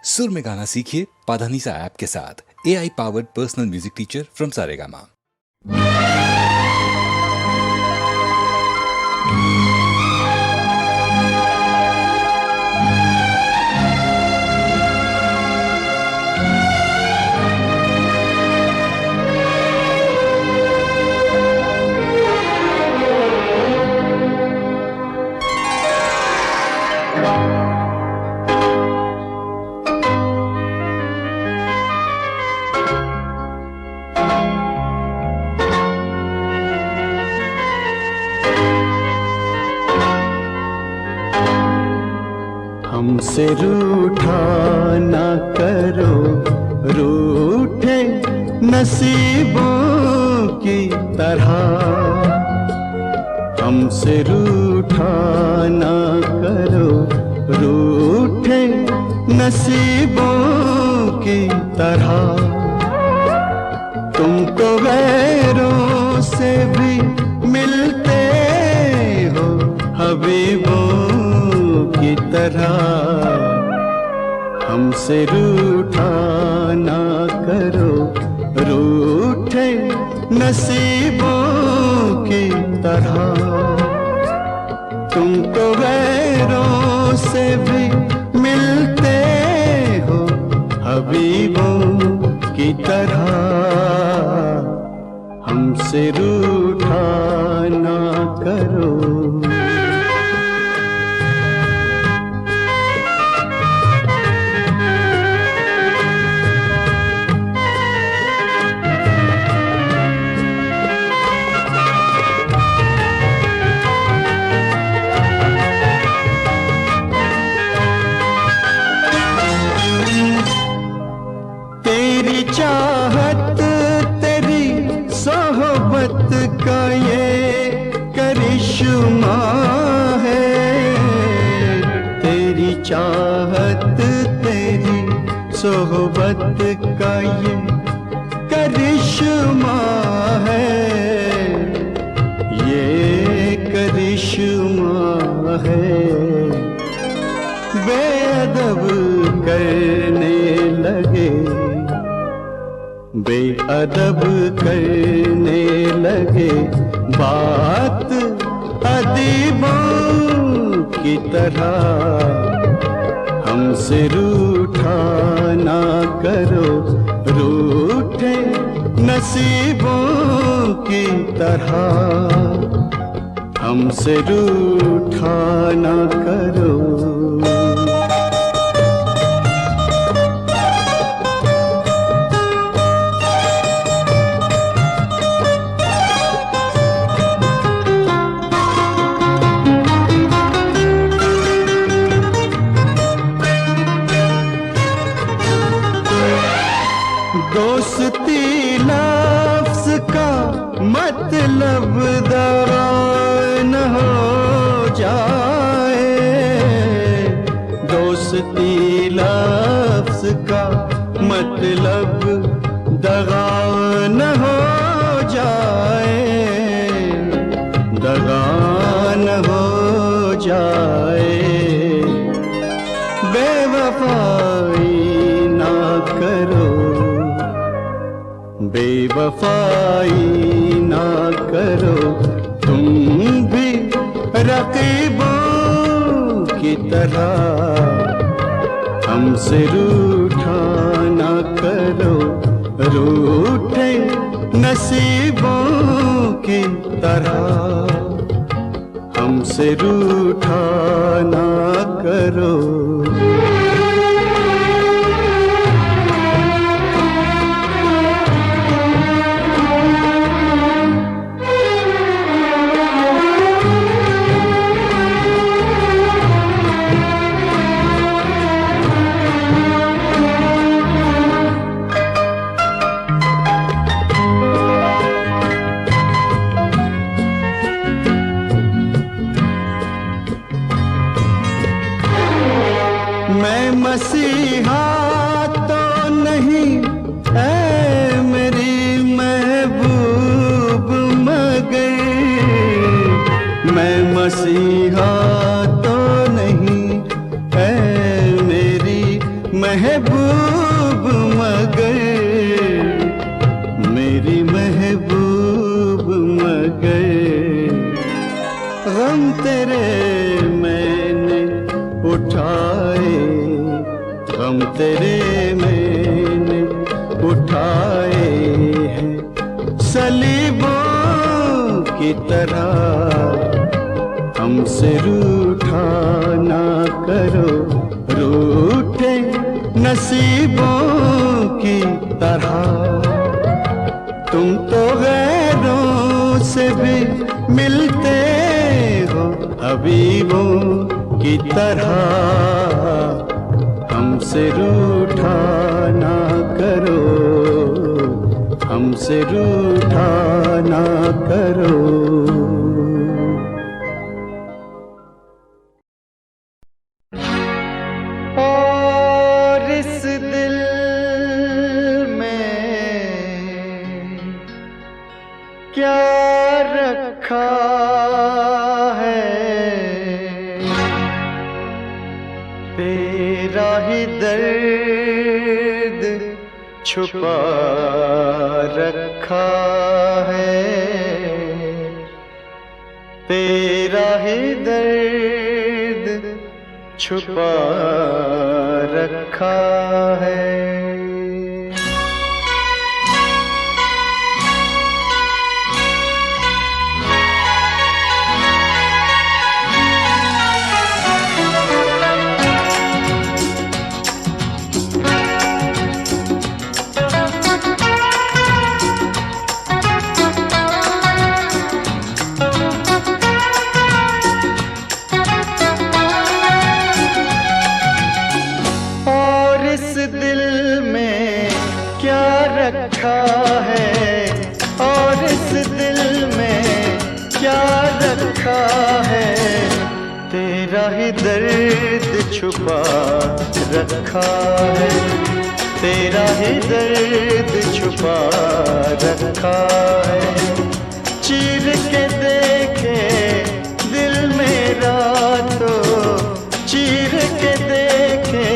सुर में गाना सीखिए पाधानीसा ऐप के साथ। AI powered personal music teacher from Saregama. हमसे रूठा ना करो, रूठे नसीबों की तरह। हमसे रूठा ना करो, रूठे नसीबों की तरह। तुमको गैरों से भी मिलते हो हबीबों की तरह। हमसे रूठा ना करो, रूठे नसीबों की तरह। तुमको गैरों से भी मिलते हो हबीबों की तरह। हमसे रूठा ना करो। तेरी चाहत, तेरी सोहबत का ये करिश्मा है। तेरी चाहत, तेरी सोहबत का ये करिश्मा है। ये करिश्मा है। बेअदब करने लगे, बेअदब करने लगे बात अदीबों की तरह। हमसे रूठा ना करो, रूठे नसीबों की तरह। हमसे रूठा ना करो। दोस्ती लफ्ज़ का मतलब दवा न हो जाए। दोस्ती लफ्ज़ का मतलब दगा न हो जाए। दगा न हो जाए। बेवफाई ना करो, बेवफाई ना करो। तुम भी रकीबों की तरह। हमसे रूठा ना करो, रूठे नसीबों की तरह। हमसे रूठा ना करो। मैं मसीहा तो नहीं ऐ मेरी महबूब मगर। मैं मसीहा तो नहीं ऐ मेरी महबूब मगर मेरी महबूब मगर गम तेरे मैंने उठाए, गम तेरे मैंने उठाए हैं सलीबों की तरह। हमसे रूठा ना करो, रूठे नसीबों की तरह। तुम तो गैरों से भी मिलते हो हबीबों की तरह। हमसे रूठा ना करो, हमसे रूठा ना करो। और इस दिल में क्या रखा है, तेरा ही दर्द छुपा रखा है, तेरा ही दर्द छुपा रखा है। रखा है, और इस दिल में क्या रखा है, तेरा ही दर्द छुपा रखा है, तेरा ही दर्द छुपा रखा है। चीर के देखे दिल मेरा तो, चीर के देखे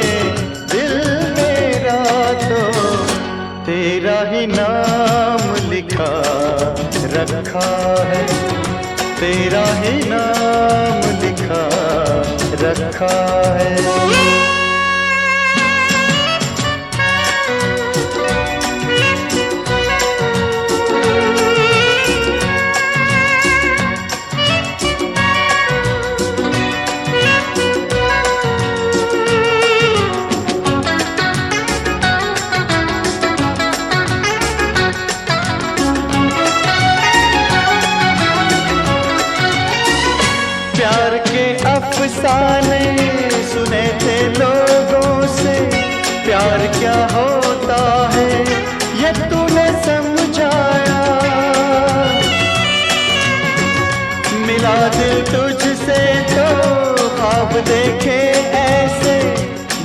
दिल मेरा तो, तेरा ही नाम लिखा रखा है, तेरा ही नाम लिखा रखा है। अफसाने सुने थे लोगों से, प्यार क्या होता है ये तूने समझाया। मिला दिल तुझसे तो ख्वाब देखे ऐसे,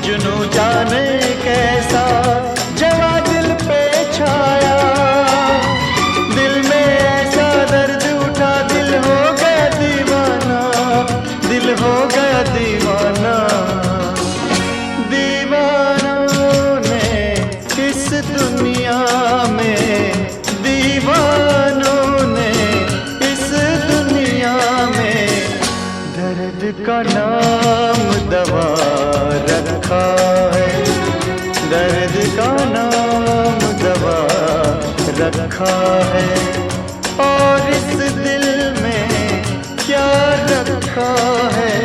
जुनू जाने कैसा जवा दिल पे छाया। दिल में ऐसा दर्द उठा, दिल हो गया दीवाना, दिल हो गया दीवाना। दीवानों ने इस दुनिया में, दीवानों ने इस दुनिया में दर्द का नाम दवा रखा है, दर्द का नाम दवा रखा है। और इस दिल में क्या रखा है,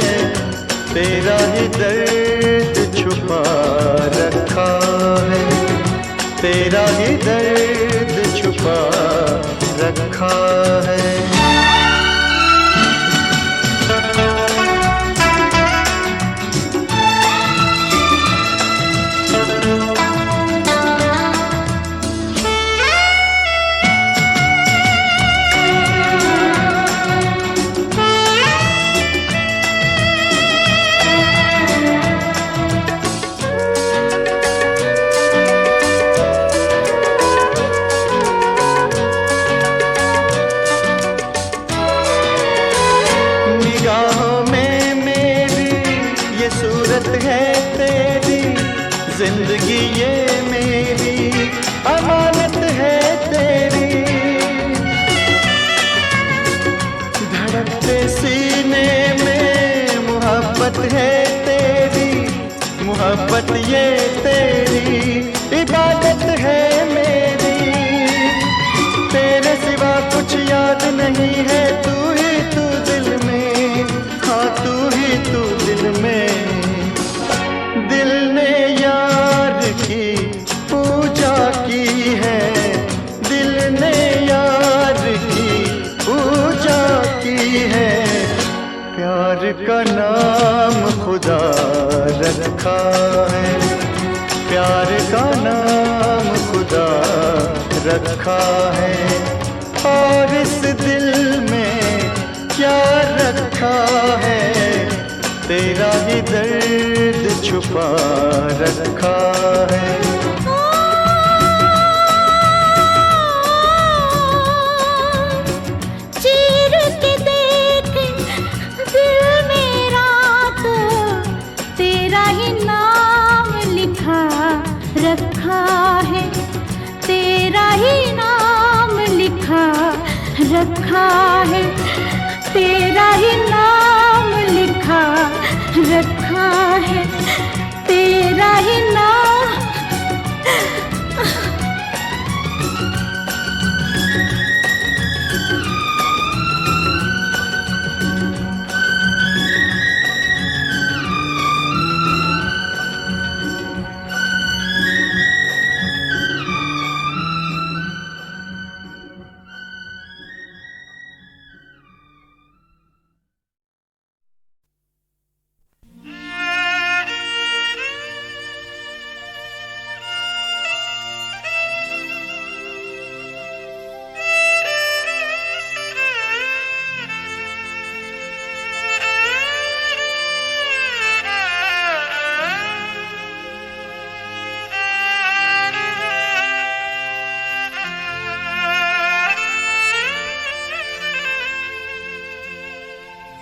तेरा ही दर्द छुपा रखा है, तेरा ही दर्द छुपा रखा है। जिंदगी ये मेरी अमानत है तेरी। धड़कते सीने में मोहब्बत है तेरी, मोहब्बत ये तेरी इबादत है मेरी। तेरे सिवा कुछ याद नहीं है, तू ही तू दिल में, हाँ तू ही तू दिल में। दिल ने यार की पूजा की है, दिल ने यार की पूजा की है। प्यार का नाम खुदा रखा है, प्यार का नाम खुदा रखा है। और इस दिल में क्या रखा है, तेरा ही दर्द छुपा रखा है। चीर के देख दिल मेरा तो तेरा ही नाम लिखा रखा है, तेरा ही नाम लिखा रखा है, तेरा ही नाम लिखा रखा है, तेरा ही नाम।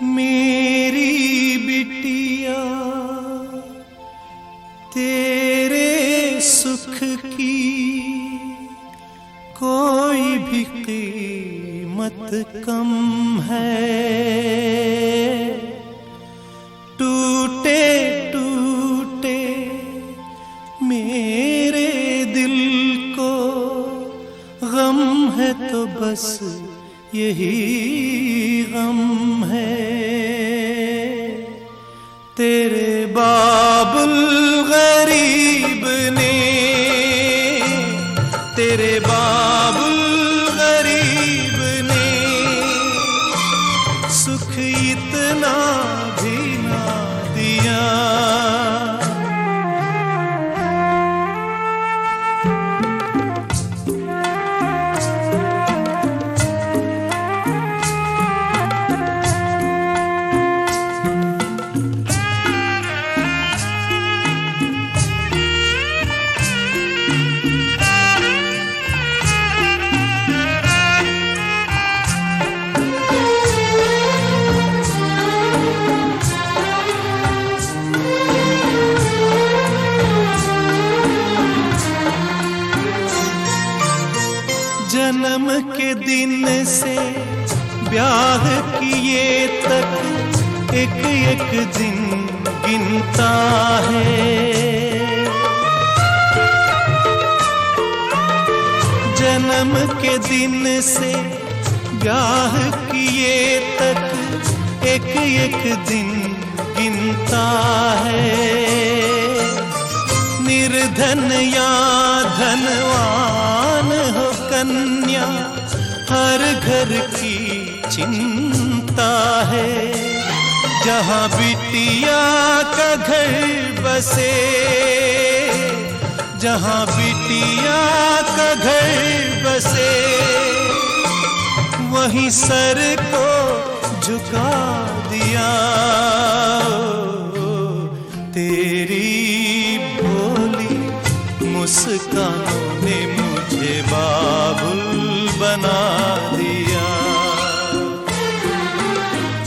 मेरी बिटिया तेरे सुख की कोई भी कीमत कम है। टूटे टूटे मेरे दिल को गम है तो बस यही गम है। तेरे बाबुल गरीब ने, तेरे बाबुल गरीब ने सुख इतना भी ना दिया। जन्म के दिन से ब्याह किए तक एक एक दिन गिनता है। जन्म के दिन से ब्याह किए तक एक एक दिन गिनता है। निर्धन या धनवान हो कन्या, हर घर की चिंता है। जहाँ बिटिया का घर बसे, जहाँ बिटिया का घर बसे, वहीं सर को झुका दिया। तेरी भोली मुस्कानों ने मुझे बाबुल बना दिया।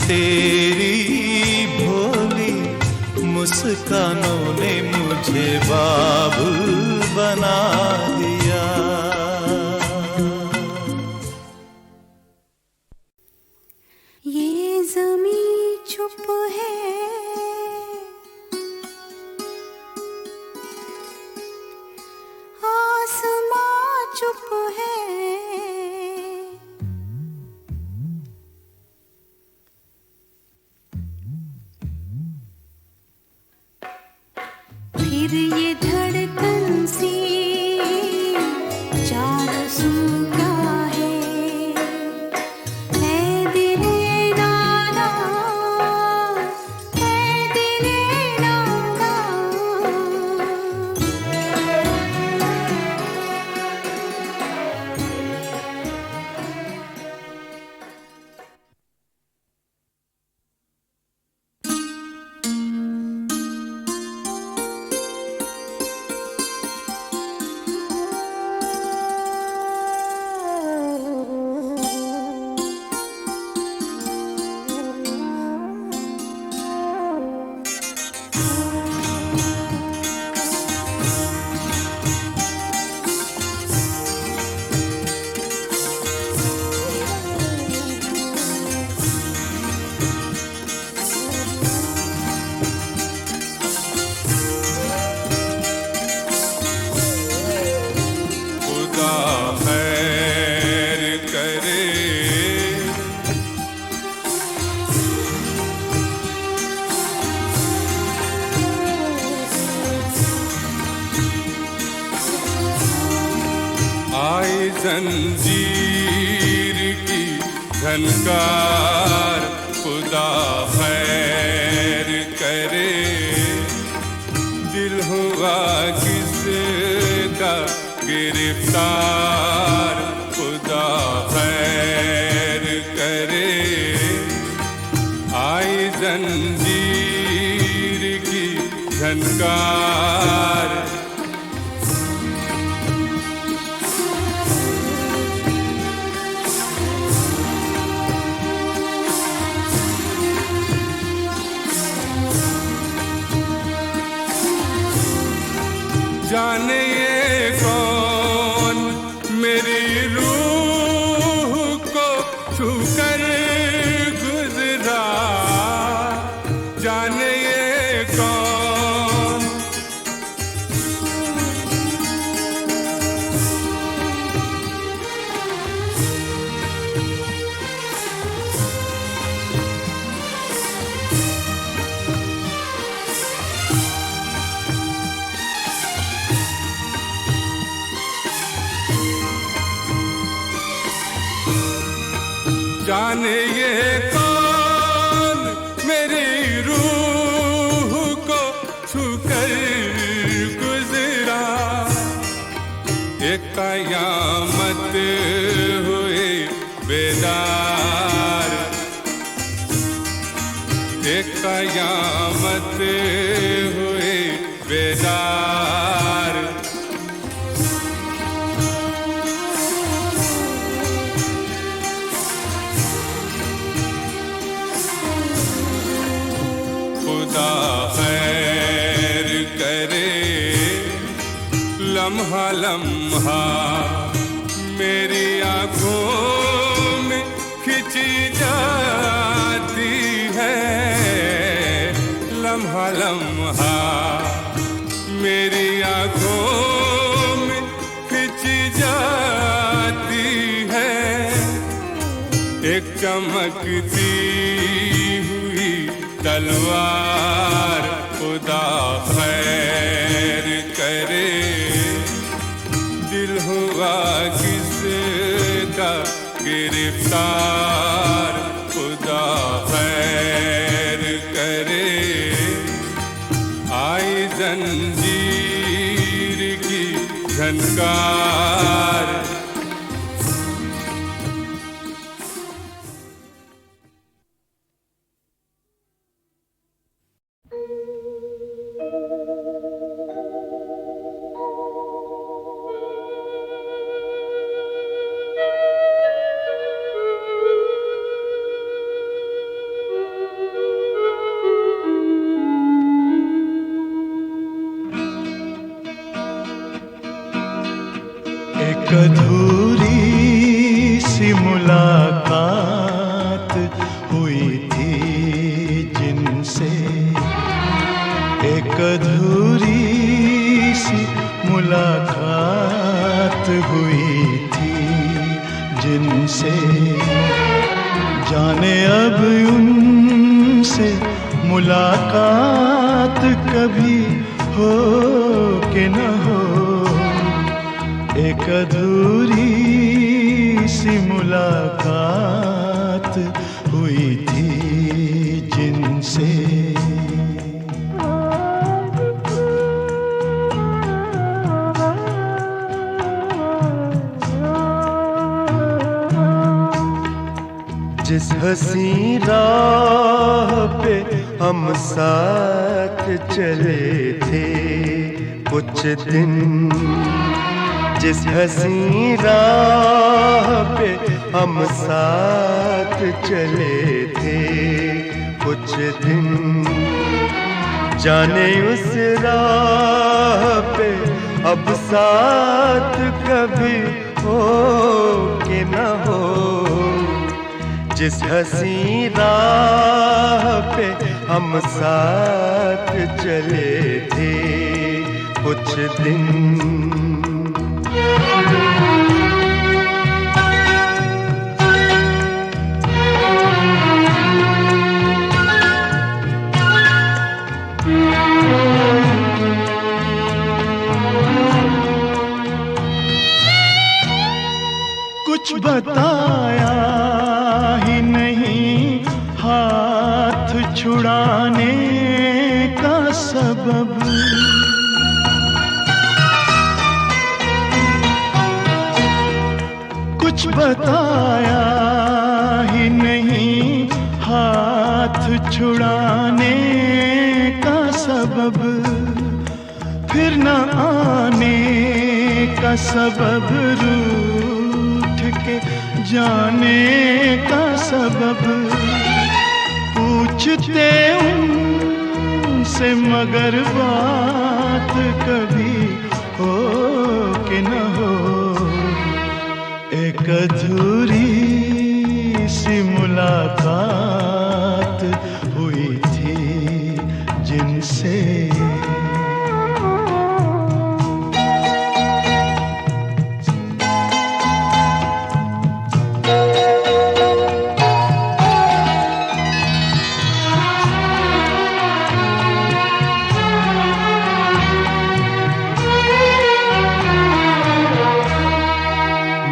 तेरी भोली मुस्कानों ने मुझे बाबुल बना दिया। ये ज़मीं चुप है, आसमां चुप है, फिर ये धड़कन सी चारों सू क्या है। ऐ दिले नादा, ऐ दिले नादा, खुदा खैर करे, आई जंजीर की झनकार। खुदा खैर करे, दिल हुआ किसका गिरफ्तार। खुदा खैर करे, आई जंजीर की झनकार। जाने ये कौन मेरी रूह को छू कर गुजरा। जाने ये कौन, जाने ये कौन मेरी रूह को छू कर गुजरा। एक कयामत हुई बेदार, एक कयामत हुई बेदार। खुदा खैर करे, लम्हा लम्हा मेरी आँखों में खिंची जाती है। लम्हा लम्हा मेरी आँखों में खिंची जाती है। एक चमकती हुई तलवार। खुदा खैर करे, दिल हुआ किसका गिरफ्तार। खुदा खैर करे, आई जंजीर की झनकार। एक अधूरी सी मुलाकात हुई थी जिनसे, एक अधूरी सी मुलाकात हुई थी जिनसे, जाने अब उनसे मुलाकात कभी हो कि न हो। एक अधूरी सी मुलाकात हुई थी जिनसे। जिस हंसी राह पे हम साथ चले थे कुछ दिन, जिस हंसी राह पे हम साथ चले थे कुछ दिन, जाने उस राह पे अब साथ कभी हो कि न हो। जिस हंसी राह पे हम साथ चले थे कुछ दिन, कुछ बताया ही नहीं हाथ छुड़ाने का सबब, कुछ बताया ही नहीं हाथ छुड़ाने का सबब, फिर न आने का सबब, रूठ के जाने का सबब, पूछते उनसे मगर बात कभी हो कि न हो। एक अधूरी सी मुलाकात हुई थी जिनसे।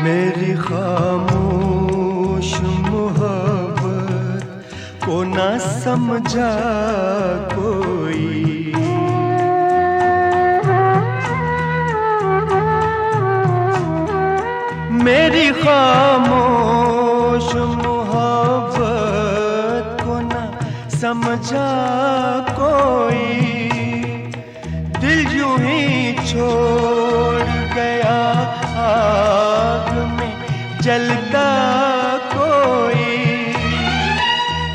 मेरी खामोश मोहब्बत को ना समझा कोई, मेरी खामोश मोहब्बत को ना समझा कोई, दिल यूं ही छोड़ गया आग में जलता कोई,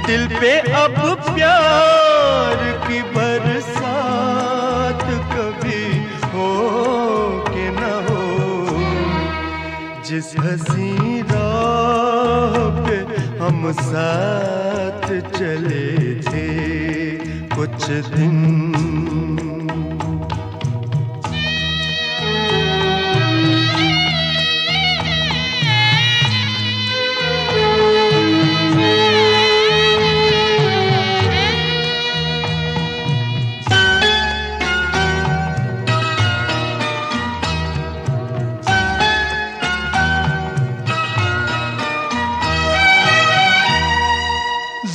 दिल पे अब प्यार की बरसात कभी हो कि न हो। जिस हंसी राह पे हम साथ चले थे कुछ दिन,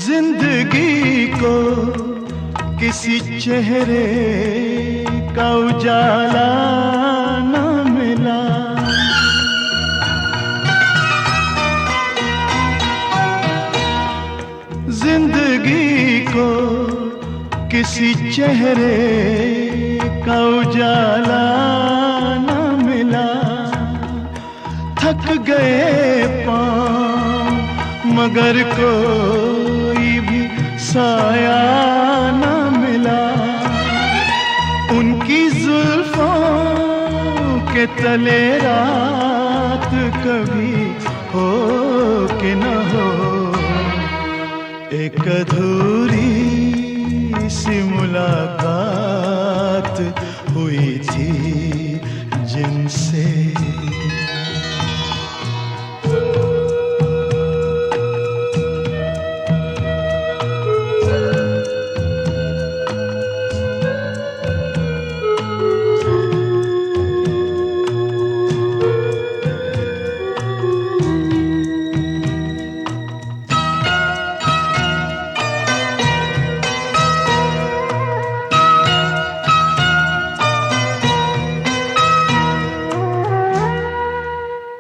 जिंदगी को किसी चेहरे का उजाला न मिला, जिंदगी को किसी चेहरे का उजाला न मिला, थक गए पाँव मगर कोई भी साया न मिला, उनकी जुल्फों के तले रात मुलाकात कभी हो कि न हो, एक अधूरी सी मुलाकात हुई थी जिनसे।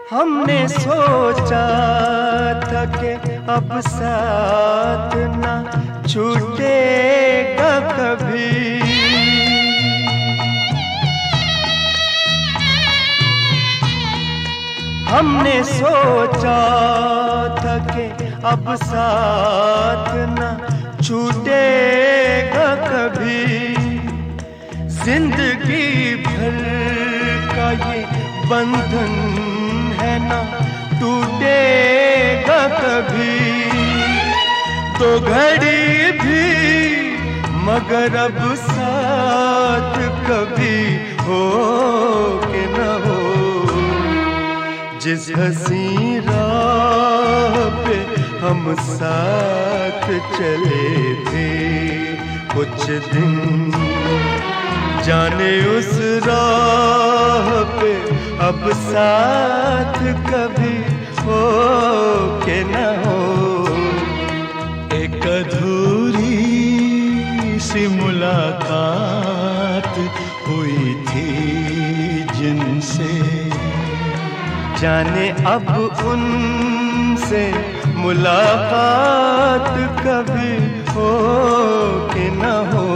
हमने सोचा था कि अब साथ ना छूटेगा कभी, हमने सोचा था कि अब साथ ना छूटेगा कभी, जिंदगी भर का ये बंधन है ना टूटेगा कभी। तो घड़ी भी मगर अब साथ कभी हो कि न हो, जिस हंसी राह पे हम साथ चले थे कुछ दिन, जाने उस राह पे अब साथ कभी हो कि न हो। एक अधूरी सी मुलाकात हुई थी जिनसे, जाने अब उनसे मुलाकात कभी हो कि न हो।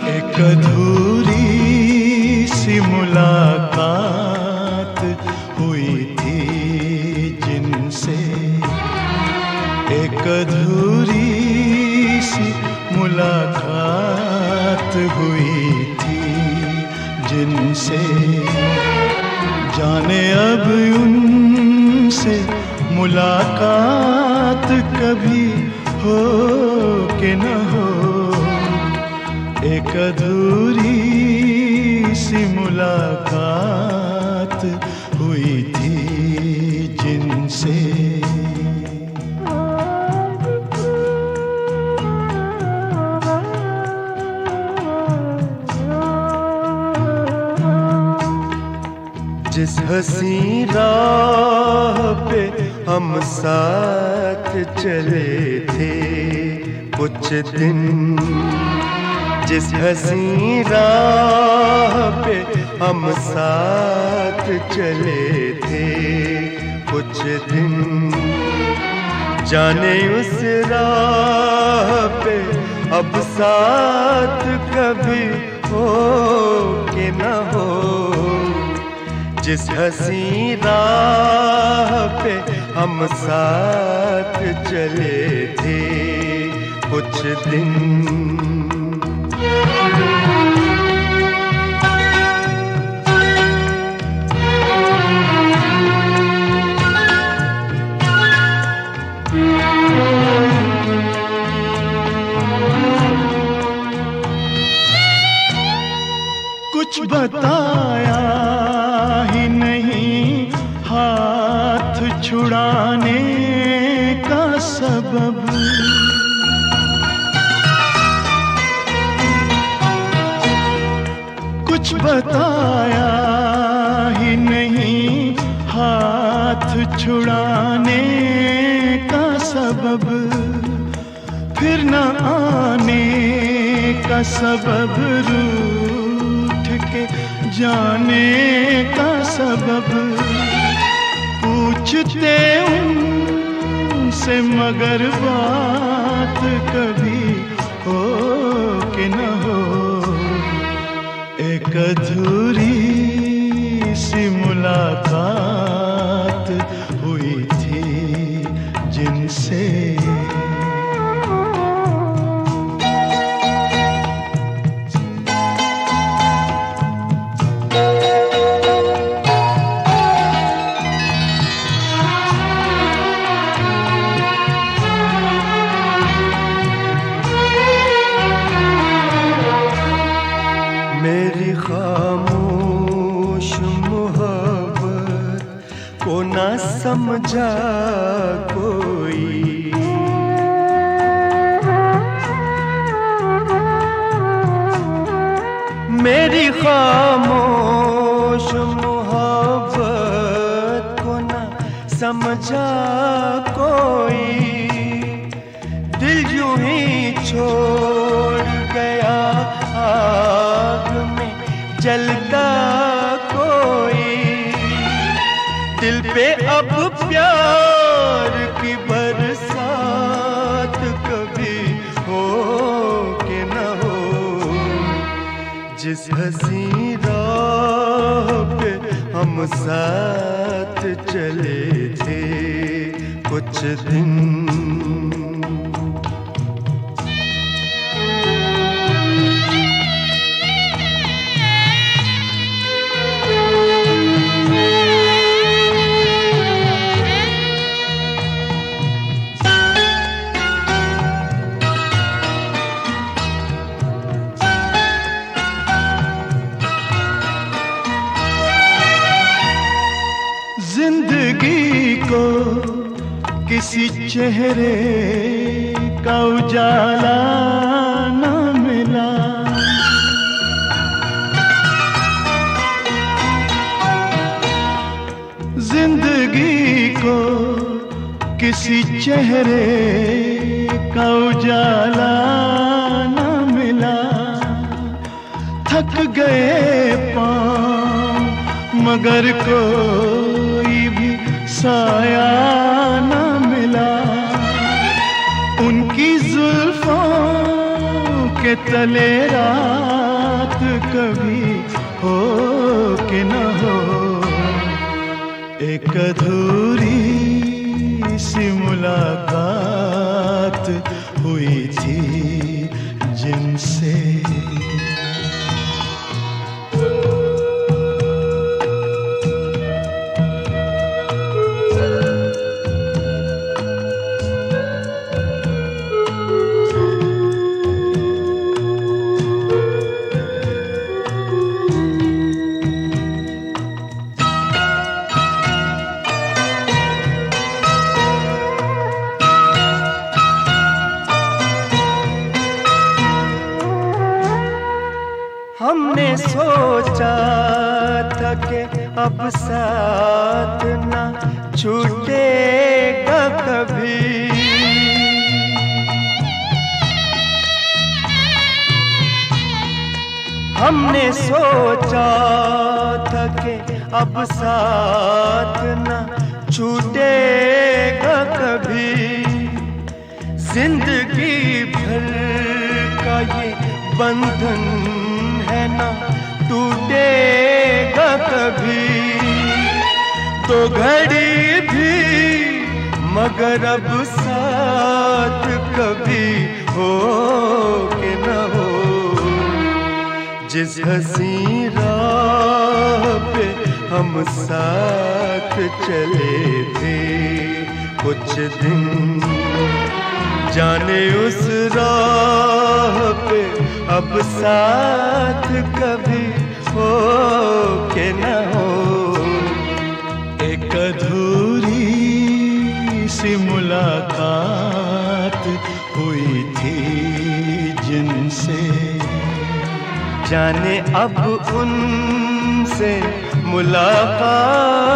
एक अधूरी सी मुलाकात हुई थी जिनसे, एक अधूरी सी मुलाकात हुई थी जिनसे, जाने अब उनसे मुलाकात कभी हो कि न हो। एक अधूरी सी मुलाकात हुई थी जिनसे। जिस हंसी राह पे हम साथ चले थे कुछ दिन, जिस हंसी राह पे हम साथ चले थे कुछ दिन, जाने उस राह पे अब साथ कभी हो कि न हो। जिस हंसी राह पे हम साथ चले थे कुछ दिन, कुछ बताया ही नहीं हाथ छुड़ाने का सबब, कुछ बताया ही नहीं हाथ छुड़ाने का सबब, फिर न आने का सबब, रूठ के जाने का सबब, पूछते उनसे मगर बात कभी हो कि न हो। एक अधूरी सी मुलाकात हुई थी जिनसे, मेरी खामोश मोहब्बत को ना समझा कोई, मेरी खामोश मोहब्बत को ना समझा कोई, दिल यूं ही छोड़ गया आग में जलता कोई, दिल पे अब प्यार की बरसात कभी हो कि न हो। जिस हंसी राह पे हम साथ चले थे कुछ दिन, जिंदगी को किसी चेहरे का उजाला न मिला, जिंदगी को किसी चेहरे का उजाला न मिला, थक गए पाँव मगर कोई भी साया न मिला, उनकी जुल्फों के तले रात कभी हो कि न हो। एक अधूरी सी मुलाकात हुई थी जिनसे, हमने सोचा था कि अब साथ ना छूटेगा कभी, हमने सोचा था कि अब साथ ना छूटेगा कभी, जिंदगी भर का ये बंधन है ना टूटेगा कभी, तो घड़ी भी मगर अब साथ कभी हो कि न हो। जिस हंसी राह पे हम साथ चले थे कुछ दिन, जाने उस राह पे अब साथ कभी हो कि न हो। एक अधूरी सी मुलाकात हुई थी जिनसे, जाने अब उनसे मुलाकात